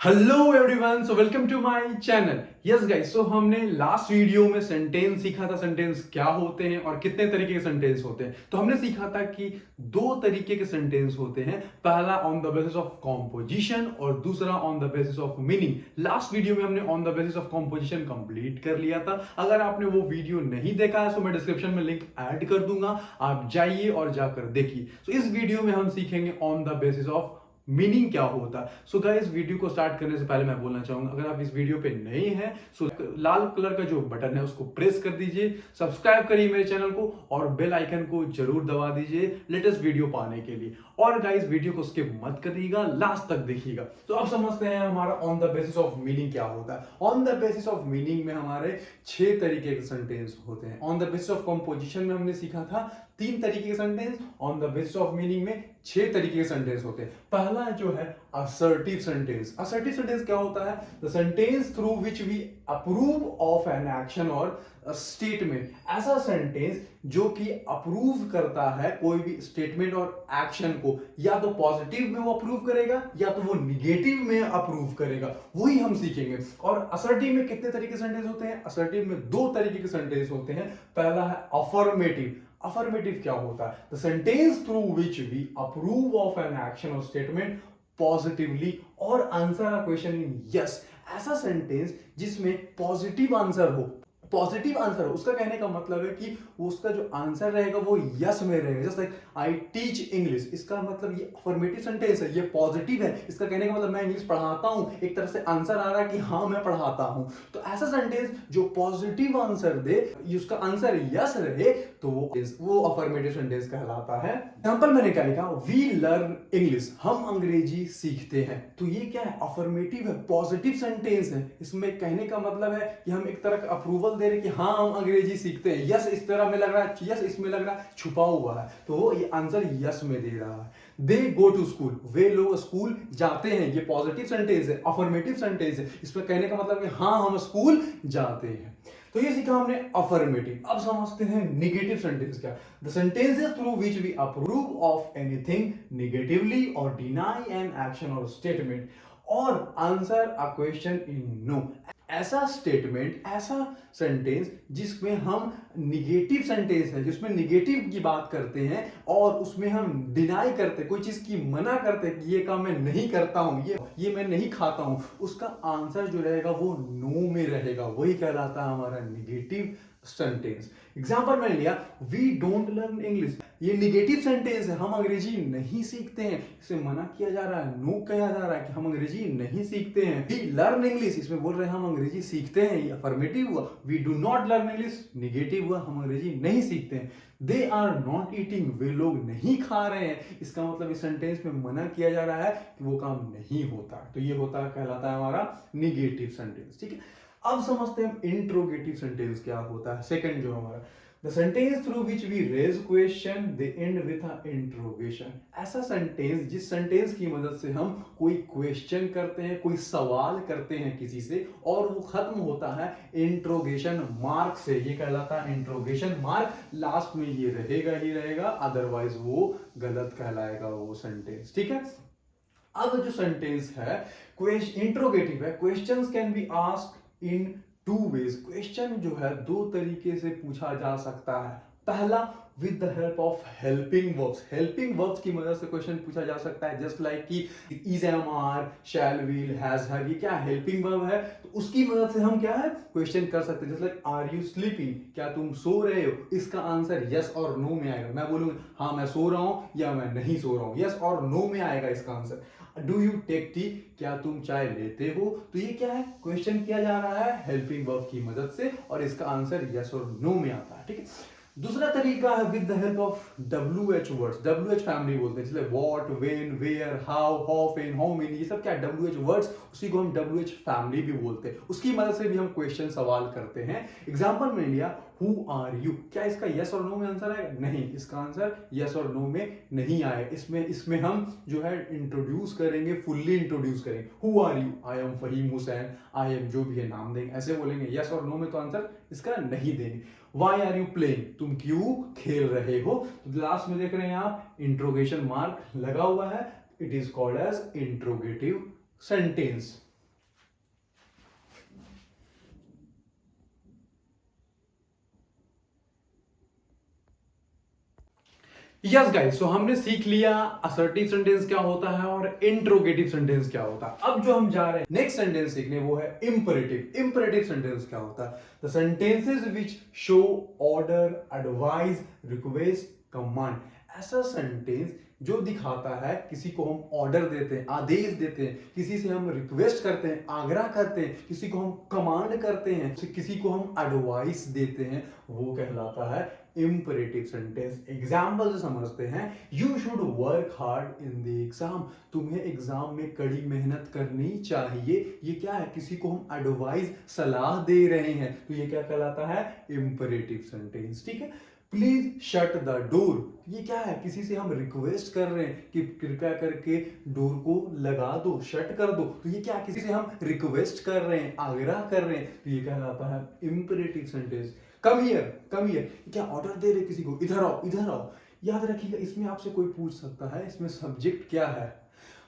Hello everyone, so welcome to my channel. Yes guys, so हमने last video में sentence सीखा था। Sentence क्या होते हैं और कितने तरीके के सेंटेंस होते हैं। तो हमने सीखा था कि दो तरीके के सेंटेंस होते हैं, पहला on the basis of composition और दूसरा on the basis of meaning. Last video में हमने on the basis of composition complete कर लिया था। अगर आपने वो वीडियो नहीं देखा है तो मैं डिस्क्रिप्शन में लिंक ऐड कर दूंगा, आप जाइए और जाकर देखिए। सो इस वीडियो में हम सीखेंगे on the basis of meaning क्या होता है। सो गाइस, वीडियो को स्टार्ट करने से पहले मैं बोलना चाहूंगा, अगर आप इस वीडियो पे नए हैं सो लाल कलर का जो बटन है उसको प्रेस कर दीजिए, सब्सक्राइब करिए मेरे चैनल को और बेल आइकन को जरूर दबा दीजिए लेटेस्ट वीडियो पाने के लिए। और गाइस, वीडियो को स्किप मत करिएगा, लास्ट तक देखिएगा। तो अब समझते हैं हमारा on the basis of meaning क्या होता है। On the basis of meaning में हमारे 6 तरीके के सेंटेंस होते हैं। On the basis of composition में हमने सीखा था 3 तरीके के sentence. On the basis of meaning में 6 तरीके के सेंटेंस होते हैं। पहला जो है असर्टिव सेंटेंस। असर्टिव सेंटेंस क्या होता है? The sentence through which we approve of an action और स्टेटमेंट। ऐसा सेंटेंस जो कि अप्रूव करता है कोई भी स्टेटमेंट और एक्शन को, या तो पॉजिटिव में वो अप्रूव करेगा या तो वो निगेटिव में अप्रूव करेगा, वही हम सीखेंगे। और असर्टिव में कितने तरीके के सेंटेंस होते हैं? असर्टिव में 2 तरीके के सेंटेंस होते हैं। पहला है अफर्मेटिव। अफर्मेटिव क्या होता है? The sentence through which we approve of an action और स्टेटमेंट पॉजिटिवली और answer a question in yes. ऐसा सेंटेंस जिसमें पॉजिटिव आंसर हो, पॉजिटिव आंसर हो, उसका कहने का मतलब है कि उसका जो आंसर रहेगा वो यस में रहेगा। Just like I teach English, इसका मतलब ये अफर्मेटिव सेंटेंस है, ये पॉजिटिव है। इसका कहने का मतलब मैं इंग्लिश पढ़ाता हूं, एक तरह से आंसर आ रहा है कि हाँ मैं पढ़ाता हूं। तो ऐसा सेंटेंस जो पॉजिटिव आंसर दे, उसका आंसर यस रहे, तो वो अफर्मेटिव सेंटेंस कहलाता है। एग्जांपल मैंने क्या लिखा? वी लर्न इंग्लिश, हम अंग्रेजी सीखते हैं। तो ये क्या है? अफर्मेटिव है, पॉजिटिव सेंटेंस है। इसमें कहने का मतलब है कि हम एक तरह का अप्रूवल दे रहे कि हाँ हम अंग्रेजी सीखते हैं। यस इस तरह में लग रहा है, यस इसमें लग रहा है छुपा हुआ है, तो वो ये आंसर यस में दे रहा है। दे गो टू स्कूल, वे लोग स्कूल जाते हैं, ये पॉजिटिव सेंटेंस है, अफर्मेटिव सेंटेंस है। इसमें कहने का मतलब कि हाँ हम स्कूल जाते हैं। तो ये सीखा हमने अफर्मेटिव। अब समझते हैं निगेटिव सेंटेंस क्या। The sentences through which we approve of anything negatively और डिनाई एन एक्शन और स्टेटमेंट और answer a question in no. ऐसा स्टेटमेंट, ऐसा सेंटेंस जिसमें हम निगेटिव सेंटेंस है, जिसमें निगेटिव की बात करते हैं और उसमें हम डिनाई करते, कोई चीज की मना करते कि ये काम मैं नहीं करता हूं, ये मैं नहीं खाता हूं, उसका आंसर जो रहेगा वो नो में रहेगा, वही कहलाता है हमारा निगेटिव सेंटेंस। एग्जांपल मैंने लिया, वी डोंट लर्न इंग्लिश, ये निगेटिव सेंटेंस है, हम अंग्रेजी नहीं सीखते हैं। इसे मना किया जा रहा है, नो कहा जा रहा है कि हम अंग्रेजी नहीं सीखते हैं। वी लर्न इंग्लिश, इसमें बोल रहे हैं हम अंग्रेजी सीखते हैं, ये अफर्मेटिव हुआ। We do not learn English, negative हुआ, हम अंग्रेजी नहीं सीखते हैं। दे आर नॉट ईटिंग, वे लोग नहीं खा रहे हैं, इसका मतलब इस सेंटेंस में मना किया जा रहा है कि वो काम नहीं होता। तो ये होता कहलाता है हमारा निगेटिव सेंटेंस। ठीक है, अब समझते हैं इंट्रोगेटिव सेंटेंस क्या होता है। सेकंड जो हमारा, the sentence through which we raise question they end with a interrogation. ऐसा सेंटेंस जिस सेंटेंस की मदद से हम कोई क्वेश्चन करते हैं, कोई सवाल करते हैं किसी से और वो खत्म होता है इंट्रोगेशन मार्क से, ये कहलाता है इंट्रोगेशन मार्क। लास्ट में ये रहेगा ही रहेगा, अदरवाइज वो गलत कहलाएगा वो सेंटेंस। ठीक है, अब जो सेंटेंस है इंट्रोगेटिव है, questions can be asked in 2 ways. Question जो है 2 तरीके से पूछा जा सकता है। पहला, with the help of helping verbs. Helping verbs की मदद से क्वेश्चन पूछा जा सकता है, जस्ट लाइक कि is, am, are, shall, will, has, have, ये क्या हेल्पिंग वर्ब है, तो उसकी मदद से हम क्या है क्वेश्चन कर सकते हैं। Just like are you sleeping, क्या तुम सो रहे हो, इसका आंसर यस और नो में आएगा। मैं बोलूंगा हाँ मैं सो रहा हूं या मैं नहीं सो रहा हूं, यस और नो में आएगा इसका answer. Do you take tea, क्या तुम चाय लेते हो, तो ये क्या है क्वेश्चन किया जा रहा है हेल्पिंग वर्ब की मदद से और इसका आंसर यस और नो में आता है। ठीक है, दूसरा तरीका है with the help of WH words. WH family बोलते हैं, जैसे what, when, where, how, when, how many, ये सब क्या WH वर्ड्स, उसी को हम WH फैमिली भी बोलते हैं। उसकी मदद से भी हम क्वेश्चन सवाल करते हैं। एग्जांपल में लिया, हु आर यू, क्या इसका यस और नो में आंसर आएगा? नहीं, इसका आंसर यस और नो में नहीं आएगा। इसमें हम जो है इंट्रोड्यूस करेंगे, फुल्ली इंट्रोड्यूस करेंगे। Who are you, I am Fahim Hussain, I am जो भी है नाम देंगे, ऐसे बोलेंगे। यस और नो में तो आंसर इसका नहीं देंगे। वाई आर यू प्लेइंग, तुम क्यों खेल रहे हो, तो लास्ट में देख रहे हैं आप इंट्रोगेशन मार्क लगा हुआ है। It is called as interrogative sentence. Yes guys, so हमने सीख लिया असर्टिव सेंटेंस क्या होता है और इंट्रोगेटिव सेंटेंस क्या होता है। अब जो हम जा रहे हैं नेक्स्ट सेंटेंस सीखने, वो है इंपरेटिव। इंपरेटिव सेंटेंस क्या होता है? The sentences which show order, advice, request, command. ऐसा सेंटेंस जो दिखाता है किसी को हम ऑर्डर देते हैं, आदेश देते हैं, किसी से हम रिक्वेस्ट करते हैं, आग्रह करते हैं, किसी को हम कमांड करते हैं, किसी को हम एडवाइस देते हैं, वो कहलाता है इंपरेटिव सेंटेंस। एग्जाम्पल से समझते हैं। You should work hard in the exam. तुम्हें एग्जाम में कड़ी मेहनत करनी चाहिए। ये क्या है? किसी को हम एडवाइस, सलाह दे रहे हैं, तो ये क्या कहलाता है? Imperative sentence. ठीक है। Please shut the door. ये क्या है? किसी से हम रिक्वेस्ट कर रहे हैं कि कृपया करके डोर को लगा दो, शट कर दो, तो ये क्या है? किसी से हम रिक्वेस्ट कर रहे हैं, आग्रह कर रहे हैं, तो ये कहलाता है imperative sentence. Come here, come here. क्या ऑर्डर दे रहे किसी को, इधर आओ, इधर आओ। याद रखिएगा, इसमें आपसे कोई पूछ सकता है इसमें सब्जेक्ट क्या है।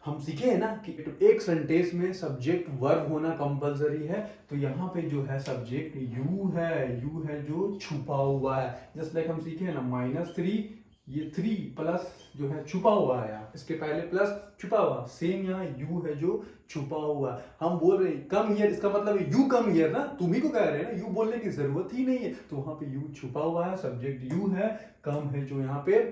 हम सीखे हैं ना कि एक सेंटेंस में सब्जेक्ट वर्ब होना कंपलसरी है, तो यहाँ पे जो है सब्जेक्ट यू है। यू है जो छुपा हुआ है। जस्ट लाइक हम सीखे हैं ना, -3, ये 3 प्लस जो है छुपा हुआ है यहाँ, इसके पहले प्लस छुपा हुआ, सेम यहाँ यू है जो छुपा हुआ है। हम बोल रहे हैं कम हियर, इसका मतलब है यू कम हियर ना, तुम ही को कह रहे हैं ना, यू बोलने की जरूरत ही नहीं है, तो वहां पे यू छुपा हुआ है, सब्जेक्ट यू है, कम है जो यहाँ पे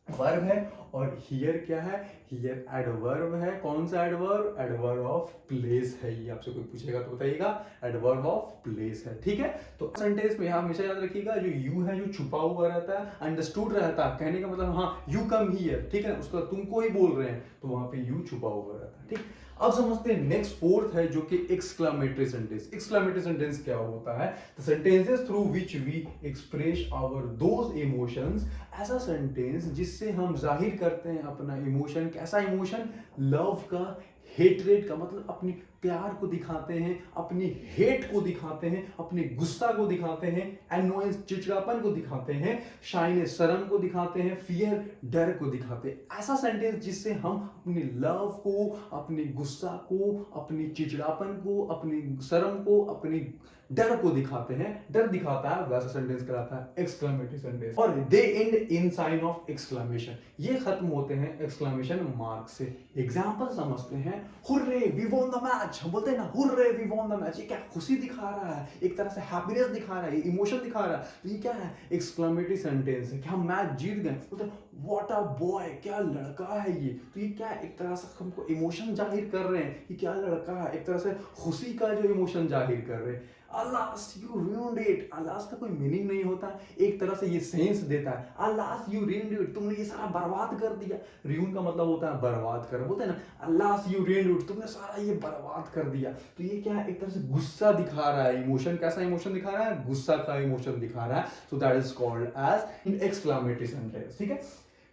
वर्ब है, और हियर क्या है? हियर एडवर्ब है। कौन सा एडवर्ब? एडवर्ब ऑफ प्लेस है। ये आपसे कोई पूछेगा तो बताइएगा, एडवर्ब ऑफ प्लेस है। ठीक है। तो सेंटेंस में हमेशा याद रखिएगा, जो यू है जो छुपा हुआ रहता है, अंडरस्टूड रहता है, कहने का मतलब हाँ यू कम हियर, ठीक है, उसका तुमको ही बोल रहे हैं, तो वहां पे यू छुपा हुआ रहता है। ठीक। अब समझते हैं नेक्स्ट फोर्थ है जो कि एक्सक्लामेटरी सेंटेंस। एक्सक्लामेटरी सेंटेंस क्या होता है? The sentences through which we express our those emotions. ऐसा सेंटेंस जिससे हम जाहिर करते हैं अपना इमोशन। कैसा इमोशन? लव का, हेटरेट का, मतलब अपनी प्यार को दिखाते हैं, अपनी हेट को दिखाते हैं, अपने गुस्सा को दिखाते हैं, एनोयंस, चिड़चिड़ापन को दिखाते हैं, शाइनेस, शर्म को दिखाते हैं, फियर, डर को दिखाते हैं। ऐसा सेंटेंस जिससे हम अपनी लव को, अपने गुस्सा को, अपनी चिड़चिड़ापन को, अपनी शर्म को, अपनी डर को दिखाते हैं, डर दिखाता है, वैसा सेंटेंस कहलाता है एक्सक्लेमेटरी सेंटेंस। और they end in sign of exclamation. ये खत्म होते हैं एक्सक्लेमेशन मार्क से। एग्जांपल समझते हैं। Hurray we won the match. हम बोलते हैं ना, hurray we won the match. ये क्या खुशी दिखा रहा है, एक तरह से हैप्पीनेस दिखा रहा है, इमोशन दिखा रहा है, तो ये क्या है? एक्सक्लेमेटरी सेंटेंस है कि हम मैच जीत गए। बोलते हैं व्हाट अ बॉय, क्या लड़का है ये, तो ये क्या है? एक तरह से हमको इमोशन जाहिर कर रहे हैं कि क्या लड़का है, एक तरह से खुशी का जो इमोशन जाहिर कर रहे हैं। Alas you ruined it। Alas का कोई मीनिंग नहीं होता, एक तरह से ये सेंस देता है। अलास यू ruined it, तुमने ये सारा बर्बाद कर दिया। ruin का मतलब होता है बर्बाद कर, बोलते हैं ना, अलास यू ruined it, तुमने सारा ये बर्बाद कर दिया। तो ये क्या है? एक तरह से गुस्सा दिखा रहा है, इमोशन। कैसा इमोशन दिखा रहा है? गुस्सा का इमोशन दिखा रहा है। So that is called as exclamatory sentence. ठीक है।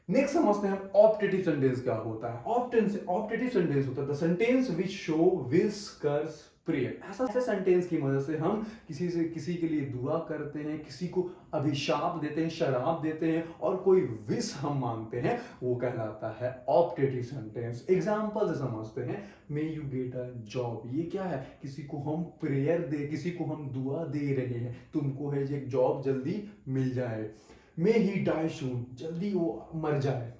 नेक्स्ट समझते हैं ऑप्टेटिव सेंटेंस क्या होता है। ऑप्टेटिव सेंटेंस होता है the sentence which show wish, curse, prayer. ऐसे सेंटेंस की मदद से हम किसी के लिए दुआ करते हैं, किसी को अभिशाप देते हैं, शराब देते हैं, और कोई विश हम मांगते हैं, वो कहलाता है ऑप्टेटिव सेंटेंस। एग्जांपल से समझते हैं। मे यू गेट अ जॉब। ये क्या है? किसी को हम प्रेयर दे, किसी को हम दुआ दे रहे हैं, तुमको है एक जॉब जल्दी मिल जाए। मे ही डाई सून, जल्दी वो मर जाए।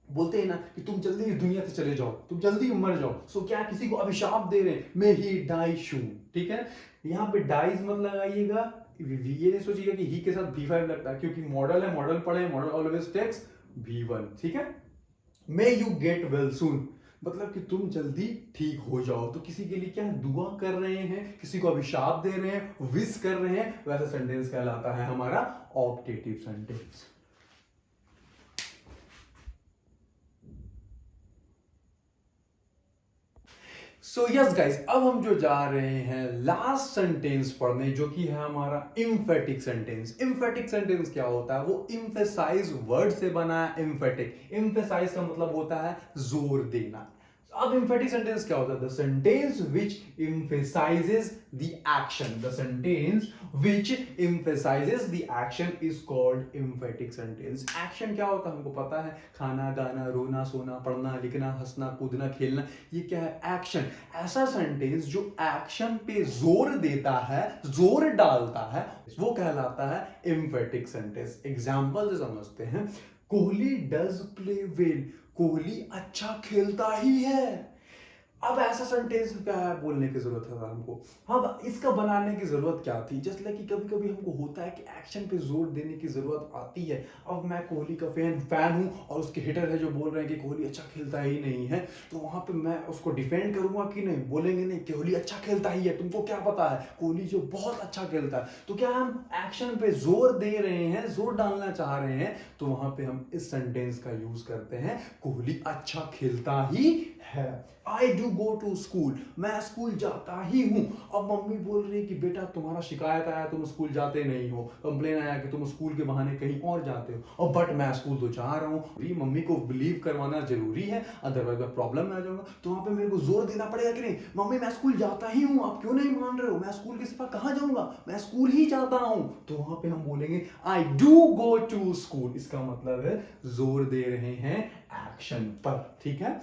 बोलते हैं ना कि तुम जल्दी इस दुनिया से चले जाओ, तुम जल्दी मर जाओ। सो क्या किसी को अभिशाप दे रहे हैं, मे ही डाई सून। ठीक है। यहाँ पे डाइज मत लगाइएगा, ये नहीं सोचिएगा कि ही के साथ V5 लगता है, क्योंकि मॉडल है, मॉडल पढ़े, मॉडल ऑलवेज टेक्स V1। ठीक है। May you get well soon, मतलब कि तुम जल्दी ठीक हो जाओ। तो किसी के लिए क्या है? दुआ कर रहे हैं, किसी को अभिशाप दे रहे हैं, विश कर रहे हैं, वैसा सेंटेंस कहलाता है हमारा optative sentence. So yes guys, अब हम जो जा रहे हैं लास्ट सेंटेंस पढ़ने, जो कि है हमारा इम्फेटिक सेंटेंस। इम्फेटिक सेंटेंस क्या होता है? वो इम्फेसाइज वर्ड से बना है। इम्फेटिक, इम्फेसाइज का मतलब होता है जोर देना। अब इम्फेटिक सेंटेंस क्या होता है? The sentence which emphasizes the action. The sentence which emphasizes the action is called emphatic sentence. Action क्या होता है हमको पता है, खाना, गाना, रोना, सोना, पढ़ना, लिखना, हंसना, कूदना, खेलना, ये क्या है? एक्शन। ऐसा सेंटेंस जो एक्शन पे जोर देता है, जोर डालता है, वो कहलाता है emphatic sentence। एग्जाम्पल से समझते हैं। Kohli does play well, Kohli अच्छा खेलता ही है। अब ऐसा सेंटेंस क्या है बोलने की जरूरत है हमको। हाँ, इसका बनाने की जरूरत क्या थी? जस्ट लाइक कि कभी कभी हमको होता है कि एक्शन पे जोर देने की जरूरत आती है। अब मैं कोहली का फैन हूँ और उसके हिटर है जो बोल रहे हैं कि कोहली अच्छा खेलता ही नहीं है, तो वहां पे मैं उसको डिफेंड करूंगा कि नहीं? बोलेंगे नहीं, कोहली अच्छा खेलता ही है, तुमको क्या पता है, कोहली जो बहुत अच्छा खेलता है। तो क्या हम एक्शन पे जोर दे रहे हैं, जोर डालना चाह रहे हैं, तो वहां पे हम इस सेंटेंस का यूज करते हैं, कोहली अच्छा खेलता ही है। I do go to school, मैं स्कूल जाता ही हूं। अब मम्मी बोल रही है कि बेटा तुम्हारा शिकायत आया, तुम स्कूल जाते नहीं हो, कंप्लेन आया कि तुम स्कूल के बहाने कहीं और जाते हो, और बट मैं स्कूल तो जा रहा हूं। मम्मी को बिलीव करवाना जरूरी है, अदरवाइज मैं प्रॉब्लम में आ जाऊंगा। तो वहां पे मेरे को जोर देना पड़ेगा कि नहीं, मम्मी मैं स्कूल जाता ही हूं, आप क्यों नहीं मान रहे हो, मैं स्कूल के सिवा कहां जाऊंगा, मैं स्कूल ही जाता हूं। तो वहां पे हम बोलेंगे I do go to school. इसका मतलब है जोर दे रहे हैं एक्शन पर, ठीक है।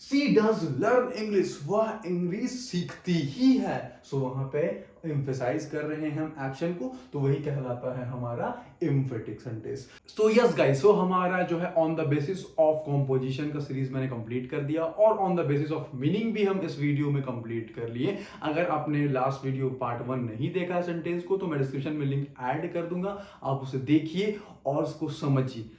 She does learn English, वह इंग्लिश सीखती ही है। सो वहां पे एम्फेसाइज कर रहे हैं हम एक्शन को, तो वही कहलाता है हमारा emphatic sentence. So yes guys, so हमारा जो है on the basis of composition का सीरीज मैंने कंप्लीट कर दिया, और on the basis of meaning भी हम इस वीडियो में कंप्लीट कर लिए। अगर आपने लास्ट वीडियो पार्ट 1 नहीं देखा सेंटेंस को, तो मैं डिस्क्रिप्शन में लिंक ऐड कर दूंगा, आप उसे देखिए और उसको समझिए।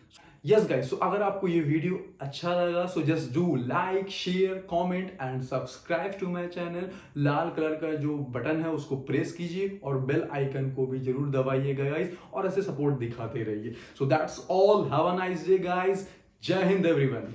यस गाइस, सो अगर आपको ये वीडियो अच्छा लगा, so just do like, share, comment and subscribe to my channel. लाल कलर का जो बटन है उसको प्रेस कीजिए और बेल आइकन को भी जरूर दबाइएगा गाइस, और ऐसे सपोर्ट दिखाते रहिए। So that's all, have a nice day guys. जय हिंद एवरीवन।